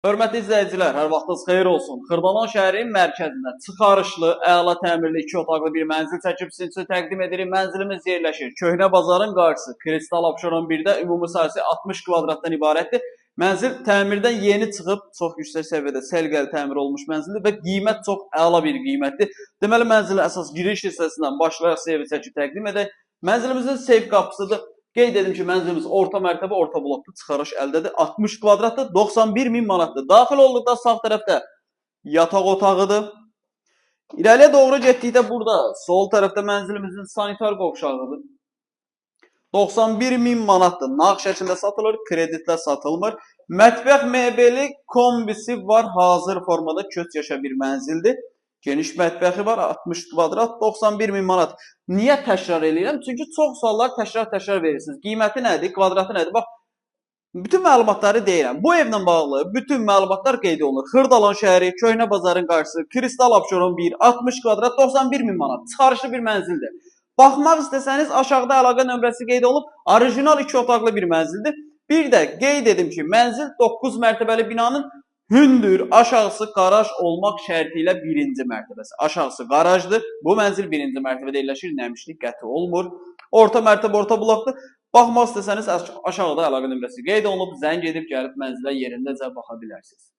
Hörmətli izləyicilər, hər vaxtınız xeyir olsun. Xırdalan şəhərinin mərkəzində çıxarışlı, əla təmirli 2 otaqlı bir mənzil çəkib sizin üçün təqdim edirik. Mənzilimiz yerləşir Köhnə bazarın qarşısı, Kristal Abşeron 1-də, ümumi sahəsi 60 kvadratdan ibarətdir. Mənzil təmirdən yeni çıxıb, çox yüksək səviyyədə səliqəli təmir olmuş mənzildir və qiymət çox əla bir qiymətdir. Deməli, mənzilin əsas giriş hissəsindən başlayaraq sizə evi çəkib təqdim edək. Mənzilimizin seyf qapısıdır. Qeyd edim ki, mənzilimiz orta mərtəbə, orta bloklu çıxarış əldədir. 60 kvadratdır, 91 min manatdır. Daxil olduqda sağ tərəfdə yataq otağıdır. İrəliyə doğru getdikdə burada sol tərəfdə mənzilimizin sanitar qovşağıdır. 91 min manatdır. Nağd şəklində satılır, kreditlə satılmır. Mətbəx mebeli kombisi var, hazır formada köç yaşa bir mənzildir. Geniş mətbəxi var, 60 kvadrat, 91 min manat. Niyə təkrar edirəm? Çünki çox suallar təkrar verirsiniz. Qiyməti nədir, kvadratı nədir? Bax, bütün məlumatları deyirəm. Bu evlə bağlı bütün məlumatlar qeyd olunur. Xırdalan şəhəri, Köhnə bazarın qarşısı, Kristal Abşeron 1, 60 kvadrat, 91 min manat. Çıxarışlı bir mənzildir. Baxmaq istəsəniz aşağıda əlaqə nömrəsi qeyd olub. Orijinal 2 otaqlı bir mənzildir. Bir də qeyd edim ki, mənzil 9 mərtəbəli binanın hündür, aşağısı qaraj olmaq şərti ilə birinci mərtəbəsi. Aşağısı qarajdır. Bu mənzil birinci mərtəbədə yerləşir. Nəmişlik qəti olmur. Orta mərtəbə, orta blokdur. Baxmaq istəsəniz aşağıda əlaqə nömrəsi qeyd olunub. Zəng edib gəlib mənzilə yerindəcə baxa bilərsiniz.